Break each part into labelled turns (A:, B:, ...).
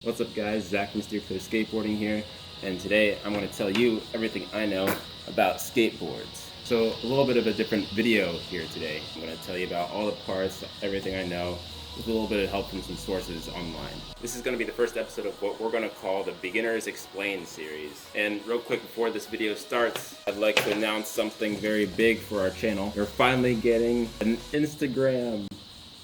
A: What's up guys, Zach from Skateboarding here, and today I'm going to tell you everything I know about skateboards. So a little bit of a different video here today. I'm going to tell you about all the parts, everything I know, with a little bit of help from some sources online. This is going to be the first episode of what we're going to call the Beginners Explained series. And real quick before this video starts, I'd like to announce something very big for our channel. We're finally getting an Instagram.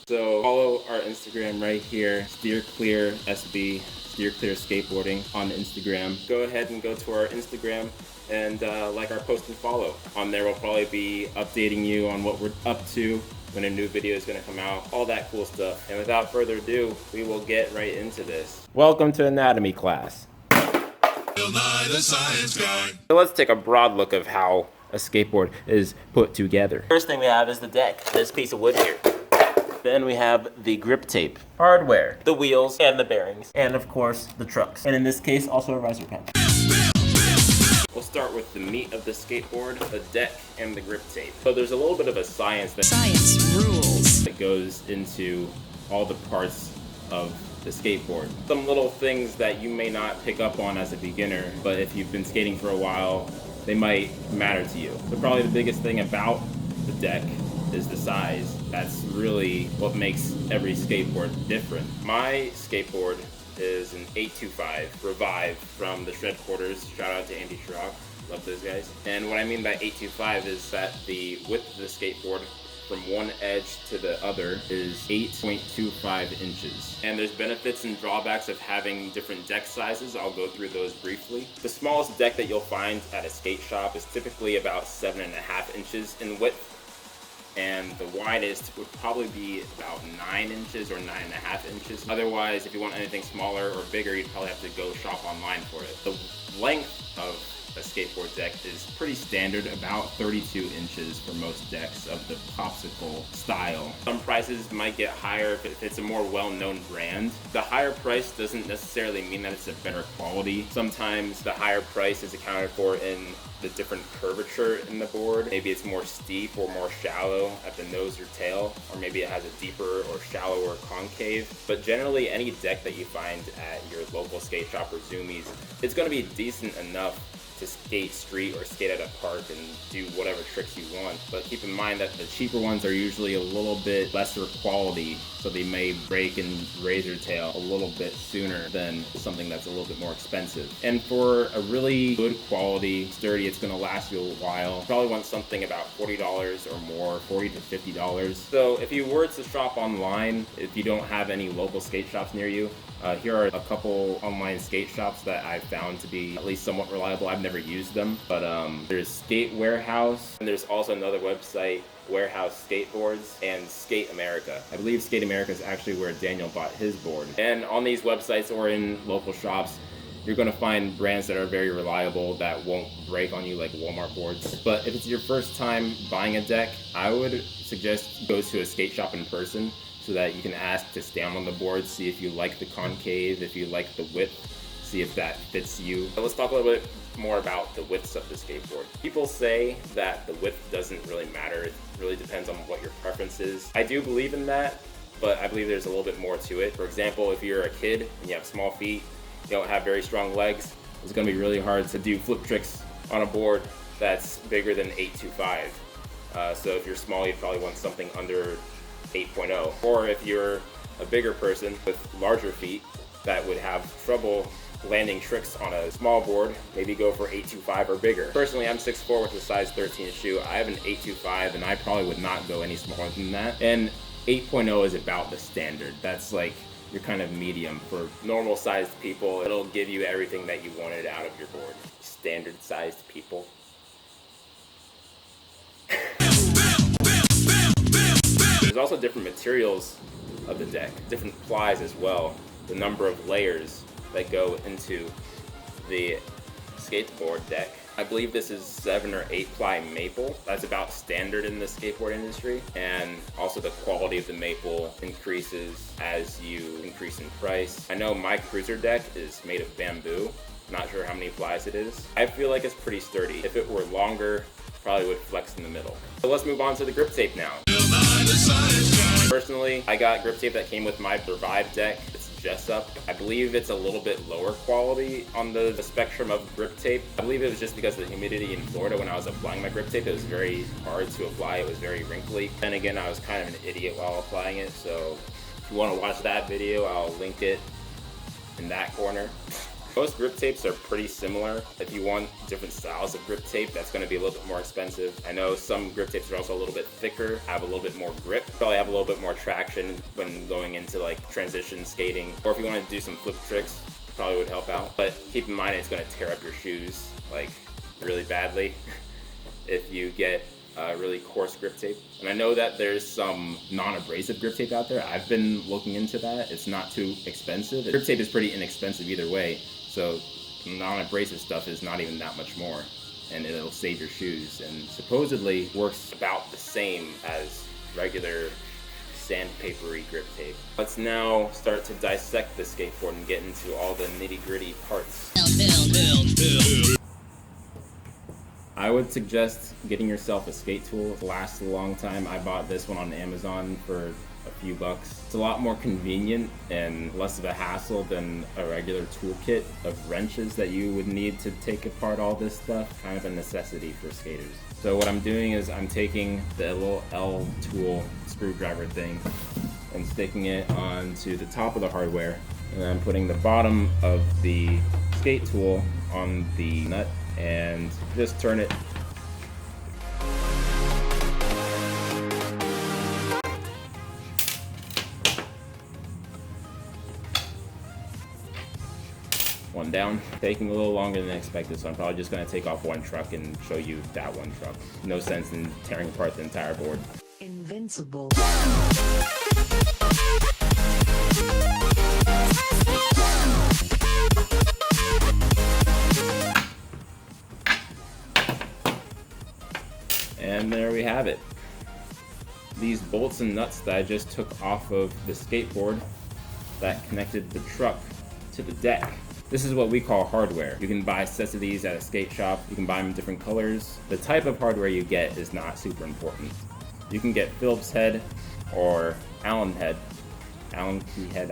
A: So follow our Instagram right here, SteerClearSB, SteerClear Skateboarding on Instagram. Go ahead and go to our Instagram and like our post and follow. On there we'll probably be updating you on what we're up to, when a new video is going to come out, all that cool stuff. And without further ado, we will get right into this. Welcome to anatomy class. The science guy. So let's take a broad look of how a skateboard is put together. First thing we have is the deck, this piece of wood here. Then we have the grip tape, hardware, the wheels, and the bearings, and of course, the trucks. And in this case, also a riser pad. We'll start with the meat of the skateboard, the deck, and the grip tape. So there's a little bit of a science
B: rules
A: that goes into all the parts of the skateboard. Some little things that you may not pick up on as a beginner, but if you've been skating for a while, they might matter to you. So probably the biggest thing about the deck is the size. That's really what makes every skateboard different. My skateboard is an 825 Revive from the ShredQuarters. Shout out to Andy Schrock. Love those guys. And what I mean by 825 is that the width of the skateboard from one edge to the other is 8.25 inches. And there's benefits and drawbacks of having different deck sizes. I'll go through those briefly. The smallest deck that you'll find at a skate shop is typically about 7.5 inches in width. And the widest would probably be about 9 inches or 9.5 inches. Otherwise, if you want anything smaller or bigger, you'd probably have to go shop online for it. The length of a skateboard deck is pretty standard, about 32 inches for most decks of the popsicle style. Some prices might get higher if it's a more well-known brand. The higher price doesn't necessarily mean that it's a better quality. Sometimes the higher price is accounted for in the different curvature in the board. Maybe it's more steep or more shallow at the nose or tail, or maybe it has a deeper or shallower concave. But generally, any deck that you find at your local skate shop or Zoomies, it's going to be decent enough to skate street or skate at a park and do whatever tricks you want. But keep in mind that the cheaper ones are usually a little bit lesser quality, so they may break and razor tail a little bit sooner than something that's a little bit more expensive. And for a really good quality, sturdy, it's gonna last you a while. You probably want something about $40 or more, $40 to $50. So if you were to shop online, if you don't have any local skate shops near you, here are a couple online skate shops that I've found to be at least somewhat reliable. I've never used them, but there's Skate Warehouse, and there's also another website, Warehouse Skateboards, and Skate America. I believe Skate America is actually where Daniel bought his board. And on these websites or in local shops, you're going to find brands that are very reliable that won't break on you like Walmart boards. But if it's your first time buying a deck, I would suggest go to a skate shop in person, so that you can ask to stand on the board, see if you like the concave, if you like the width, see if that fits you. So let's talk a little bit more about the widths of the skateboard. People say that the width doesn't really matter. It really depends on what your preference is. I do believe in that, but I believe there's a little bit more to it. For example, if you're a kid and you have small feet, you don't have very strong legs, it's gonna be really hard to do flip tricks on a board that's bigger than 825. So if you're small, you'd probably want something under 8.0. Or if you're a bigger person with larger feet that would have trouble landing tricks on a small board, maybe go for 825 or bigger. Personally, I'm 6'4" with a size 13 shoe. I have an 825 and I probably would not go any smaller than that. And 8.0 is about the standard. That's like your kind of medium for normal sized people. It'll give you everything that you wanted out of your board. Standard sized people. There's also different materials of the deck, different plies as well, the number of layers that go into the skateboard deck. I believe this is 7 or 8 ply maple. That's about standard in the skateboard industry. And also the quality of the maple increases as you increase in price. I know my cruiser deck is made of bamboo. Not sure how many plies it is. I feel like it's pretty sturdy. If it were longer, probably would flex in the middle. So let's move on to the grip tape now. Personally, I got grip tape that came with my Revive deck. It's Jessup. I believe it's a little bit lower quality on the spectrum of grip tape. I believe it was just because of the humidity in Florida when I was applying my grip tape. It was very hard to apply. It was very wrinkly. Then again, I was kind of an idiot while applying it. So if you want to watch that video, I'll link it in that corner. Most grip tapes are pretty similar. If you want different styles of grip tape, that's going to be a little bit more expensive. I know some grip tapes are also a little bit thicker, have a little bit more grip, probably have a little bit more traction when going into like transition skating, or if you want to do some flip tricks, probably would help out. But keep in mind, it's going to tear up your shoes like really badly if you get really coarse grip tape. And I know that there's some non-abrasive grip tape out there. I've been looking into that. It's not too expensive. Grip tape is pretty inexpensive either way. So non-abrasive stuff is not even that much more, and it'll save your shoes, and supposedly works about the same as regular sandpapery grip tape. Let's now start to dissect the skateboard and get into all the nitty-gritty parts. I would suggest getting yourself a skate tool. It lasts a long time. I bought this one on Amazon for a few bucks. It's a lot more convenient and less of a hassle than a regular toolkit of wrenches that you would need to take apart all this stuff. Kind of a necessity for skaters. So what I'm doing is I'm taking the little L tool screwdriver thing and sticking it onto the top of the hardware, and I'm putting the bottom of the skate tool on the nut and just turn it. One down. Taking a little longer than expected, so I'm probably just going to take off one truck and show you that one truck. No sense in tearing apart the entire board.
B: Invincible.
A: And there we have it. These bolts and nuts that I just took off of the skateboard that connected the truck to the deck. This is what we call hardware. You can buy sets of these at a skate shop. You can buy them in different colors. The type of hardware you get is not super important. You can get Phillips head or Allen head. Allen key head,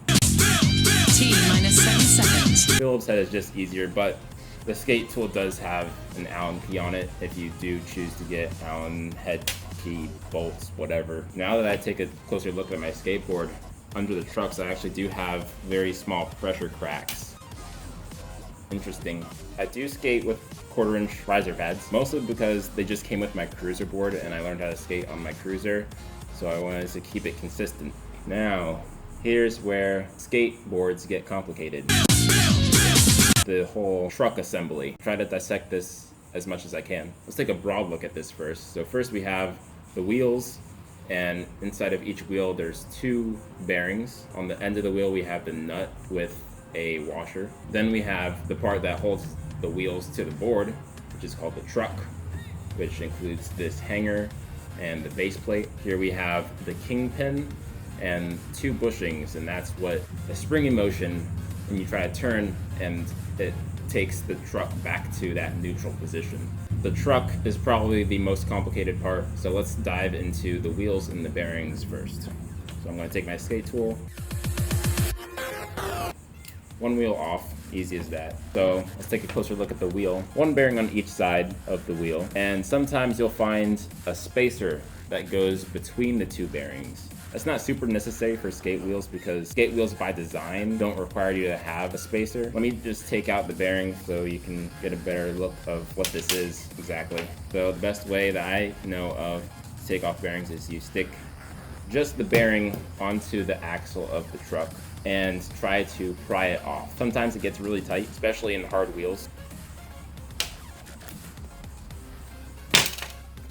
B: T-minus 7 seconds.
A: Phillips head is just easier, but the skate tool does have an Allen key on it if you do choose to get Allen head key, bolts, whatever. Now that I take a closer look at my skateboard, under the trucks I actually do have very small pressure cracks. Interesting. I do skate with 1/4-inch riser pads, mostly because they just came with my cruiser board and I learned how to skate on my cruiser, so I wanted to keep it consistent. Now, here's where skateboards get complicated. The whole truck assembly. Try to dissect this as much as I can. Let's take a broad look at this first. So first we have the wheels, and inside of each wheel there's 2 bearings. On the end of the wheel we have the nut with a washer. Then we have the part that holds the wheels to the board, which is called the truck, which includes this hanger and the base plate. Here we have the kingpin and 2 bushings, and that's what a springy motion when you try to turn, and it takes the truck back to that neutral position. The truck is probably the most complicated part, so let's dive into the wheels and the bearings first. So I'm going to take my skate tool. One wheel off, easy as that. So let's take a closer look at the wheel. 1 bearing on each side of the wheel, and sometimes you'll find a spacer that goes between the 2 bearings. That's not super necessary for skate wheels because skate wheels by design don't require you to have a spacer. Let me just take out the bearing so you can get a better look of what this is exactly. So the best way that I know of to take off bearings is you stick just the bearing onto the axle of the truck and try to pry it off. Sometimes it gets really tight, especially in hard wheels.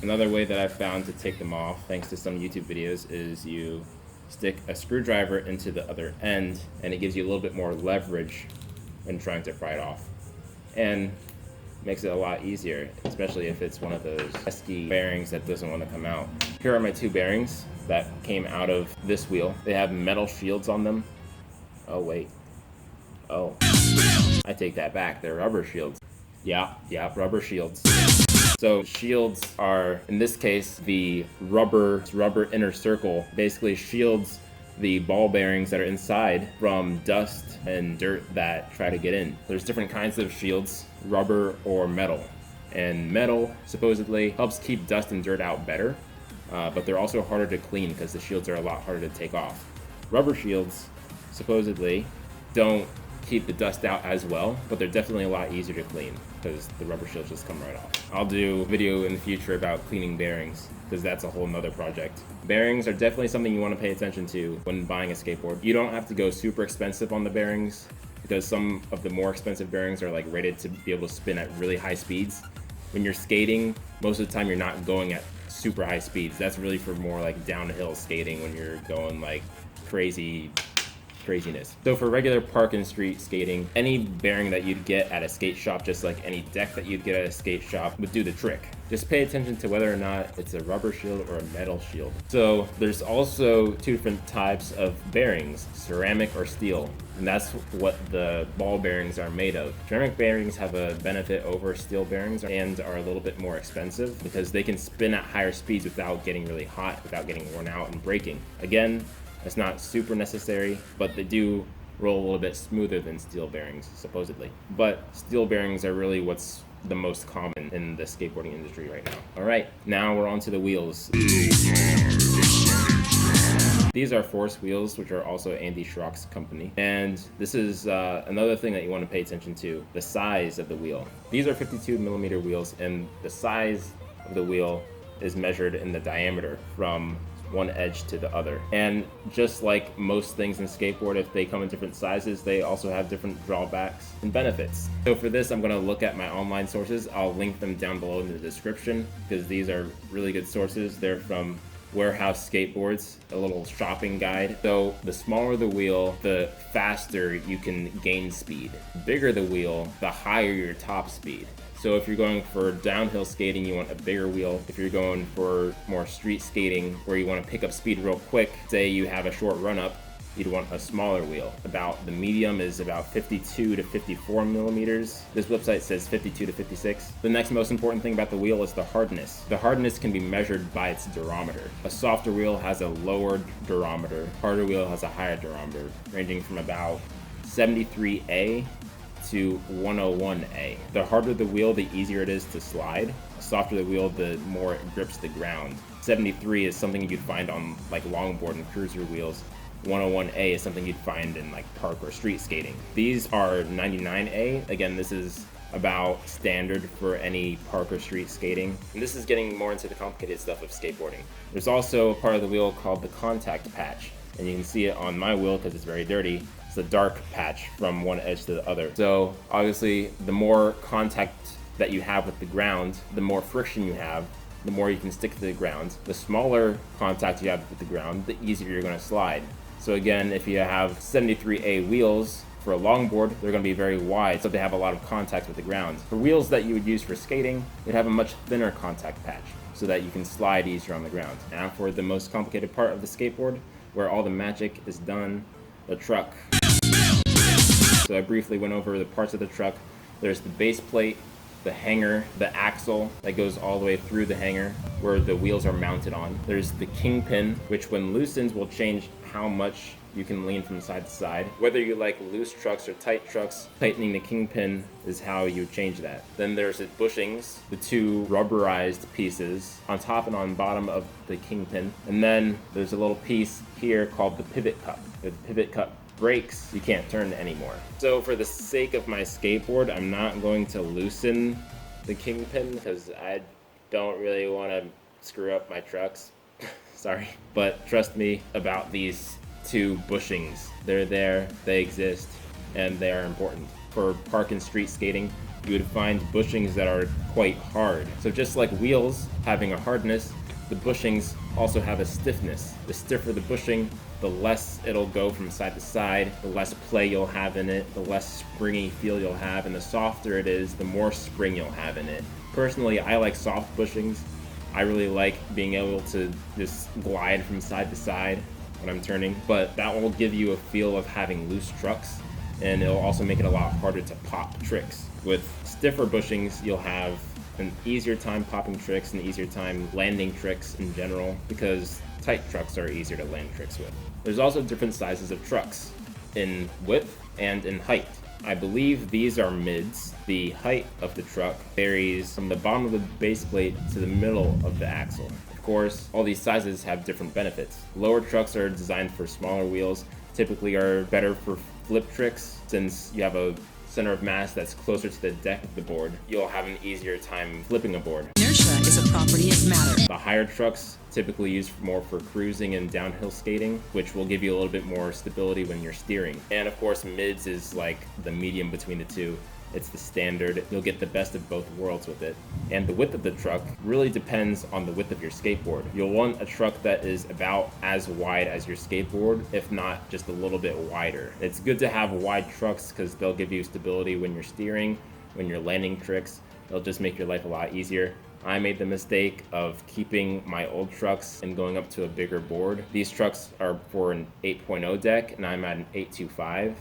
A: Another way that I've found to take them off, thanks to some YouTube videos, is you stick a screwdriver into the other end, and it gives you a little bit more leverage when trying to pry it off. And makes it a lot easier, especially if it's one of those pesky bearings that doesn't want to come out. Here are my 2 bearings that came out of this wheel. They have metal shields on them. Oh, wait. Oh. I take that back. They're rubber shields. Yeah, rubber shields. So shields are, in this case, the rubber inner circle basically shields the ball bearings that are inside from dust and dirt that try to get in. There's different kinds of shields, rubber or metal. And metal supposedly helps keep dust and dirt out better, but they're also harder to clean because the shields are a lot harder to take off. Rubber shields supposedly don't keep the dust out as well, but they're definitely a lot easier to clean because the rubber shields just come right off. I'll do a video in the future about cleaning bearings because that's a whole nother project. Bearings are definitely something you want to pay attention to when buying a skateboard. You don't have to go super expensive on the bearings because some of the more expensive bearings are like rated to be able to spin at really high speeds. When you're skating, most of the time you're not going at super high speeds. That's really for more like downhill skating when you're going like craziness. So for regular park and street skating, any bearing that you'd get at a skate shop, just like any deck that you'd get at a skate shop, would do the trick. Just pay attention to whether or not it's a rubber shield or a metal shield. So there's also two different types of bearings, ceramic or steel. And that's what the ball bearings are made of. Ceramic bearings have a benefit over steel bearings and are a little bit more expensive because they can spin at higher speeds without getting really hot, without getting worn out and breaking. Again, it's not super necessary, but they do roll a little bit smoother than steel bearings, supposedly. But steel bearings are really what's the most common in the skateboarding industry right now. All right, now we're on to the wheels. These are Force wheels, which are also Andy Schrock's company. And this is another thing that you want to pay attention to, the size of the wheel. These are 52mm wheels, and the size of the wheel is measured in the diameter from one edge to the other. And just like most things in skateboard, if they come in different sizes, they also have different drawbacks and benefits. So for this, I'm going to look at my online sources. I'll link them down below in the description because these are really good sources. They're from Warehouse Skateboards, a little shopping guide. So the smaller the wheel, the faster you can gain speed. The bigger the wheel, the higher your top speed. So if you're going for downhill skating, you want a bigger wheel. If you're going for more street skating where you want to pick up speed real quick, say you have a short run up, you'd want a smaller wheel. The medium is about 52 to 54 millimeters. This website says 52 to 56. The next most important thing about the wheel is the hardness. The hardness can be measured by its durometer. A softer wheel has a lower durometer. Harder wheel has a higher durometer, ranging from about 73A to 101A. The harder the wheel, the easier it is to slide. The softer the wheel, the more it grips the ground. 73 is something you'd find on like longboard and cruiser wheels. 101A is something you'd find in like park or street skating. These are 99A. Again, this is about standard for any park or street skating. And this is getting more into the complicated stuff of skateboarding. There's also a part of the wheel called the contact patch. And you can see it on my wheel because it's very dirty. It's a dark patch from one edge to the other. So obviously the more contact that you have with the ground, the more friction you have, the more you can stick to the ground. The smaller contact you have with the ground, the easier you're going to slide. So again, if you have 73A wheels for a longboard, they're going to be very wide, so they have a lot of contact with the ground. For wheels that you would use for skating, you'd have a much thinner contact patch so that you can slide easier on the ground. Now for the most complicated part of the skateboard, where all the magic is done, the truck. So I briefly went over the parts of the truck. There's the base plate, the hanger, the axle that goes all the way through the hanger where the wheels are mounted on. There's the kingpin, which when loosened will change how much you can lean from side to side. Whether you like loose trucks or tight trucks, tightening the kingpin is how you change that. Then there's the bushings, the two rubberized pieces on top and on bottom of the kingpin. And then there's a little piece here called the pivot cup. If the pivot cup breaks, you can't turn anymore. So for the sake of my skateboard, I'm not going to loosen the kingpin because I don't really want to screw up my trucks. Sorry. But trust me about these two bushings. They're there, they exist, and they are important. For park and street skating, you would find bushings that are quite hard. So just like wheels having a hardness, the bushings also have a stiffness. The stiffer the bushing, the less it'll go from side to side, the less play you'll have in it, the less springy feel you'll have, and the softer it is, the more spring you'll have in it. Personally, I like soft bushings. I really like being able to just glide from side to side when I'm turning, but that will give you a feel of having loose trucks, and it'll also make it a lot harder to pop tricks. With stiffer bushings, you'll have an easier time popping tricks, an easier time landing tricks in general, because tight trucks are easier to land tricks with. There's also different sizes of trucks, in width and in height. I believe these are mids. The height of the truck varies from the bottom of the base plate to the middle of the axle. Of course, all these sizes have different benefits. Lower trucks are designed for smaller wheels, typically are better for flip tricks. Since you have a center of mass that's closer to the deck of the board, you'll have an easier time flipping a board.
B: Inertia is a property of matter.
A: The higher trucks typically used more for cruising and downhill skating, which will give you a little bit more stability when you're steering. And of course, mids is like the medium between the two. It's the standard. You'll get the best of both worlds with it. And the width of the truck really depends on the width of your skateboard. You'll want a truck that is about as wide as your skateboard, if not just a little bit wider. It's good to have wide trucks because they'll give you stability when you're steering, when you're landing tricks. They'll just make your life a lot easier. I made the mistake of keeping my old trucks and going up to a bigger board. These trucks are for an 8.0 deck and I'm at an 825.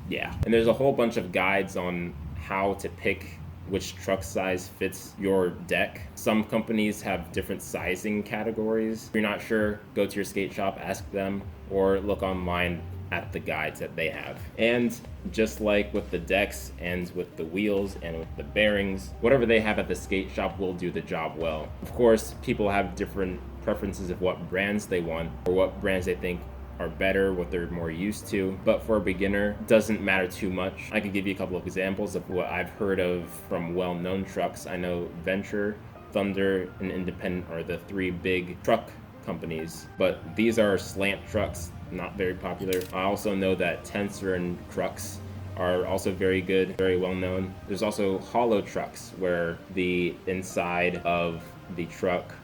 A: Yeah, and there's a whole bunch of guides on how to pick which truck size fits your deck. Some companies have different sizing categories. If you're not sure, go to your skate shop, ask them, or look online at the guides that they have. And just like with the decks and with the wheels and with the bearings, whatever they have at the skate shop will do the job well. Of course, people have different preferences of what brands they want or what brands they think are better, what they're more used to, but for a beginner, it doesn't matter too much. I can give you a couple of examples of what I've heard of from well-known trucks. I know Venture, Thunder, and Independent are the three big truck companies, but these are slant trucks, not very popular. I also know that Tensor and Trucks are also very good, very well known. There's also hollow trucks where the inside of the truck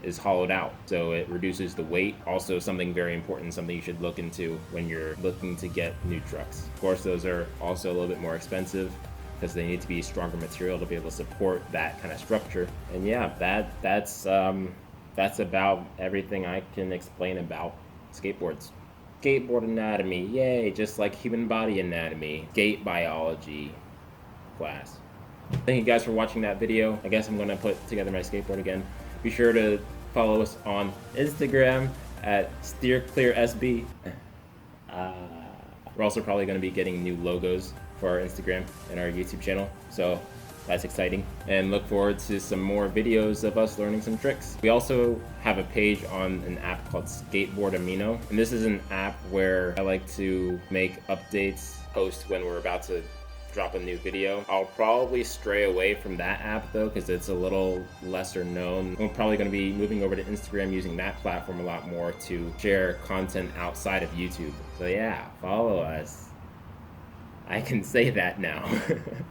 A: is hollowed out, so it reduces the weight. Also something very important, something you should look into when you're looking to get new trucks. Of course, those are also a little bit more expensive because they need to be stronger material to be able to support that kind of structure. And yeah, that's about everything I can explain about skateboards. Skateboard anatomy, yay, just like human body anatomy. Skate biology class. Thank you guys for watching that video. I guess I'm gonna put together my skateboard again. Be sure to follow us on Instagram at SteerClearSB. We're also probably going to be getting new logos for our Instagram and our YouTube channel, so that's exciting. And look forward to some more videos of us learning some tricks. We also have a page on an app called Skateboard Amino, and this is an app where I like to make updates, post when we're about to drop a new video. I'll probably stray away from that app though because it's a little lesser known. I'm probably going to be moving over to Instagram, using that platform a lot more to share content outside of YouTube. So yeah, follow us. I can say that now.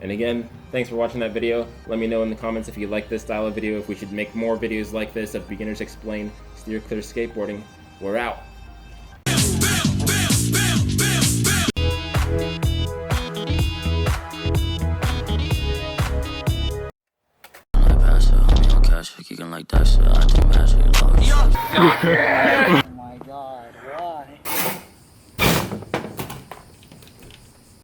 A: And again, thanks for watching that video. Let me know in the comments if you like this style of video, if we should make more videos like this of beginners explain steer clear skateboarding. We're out.
C: Kicking like that shit, I think magic.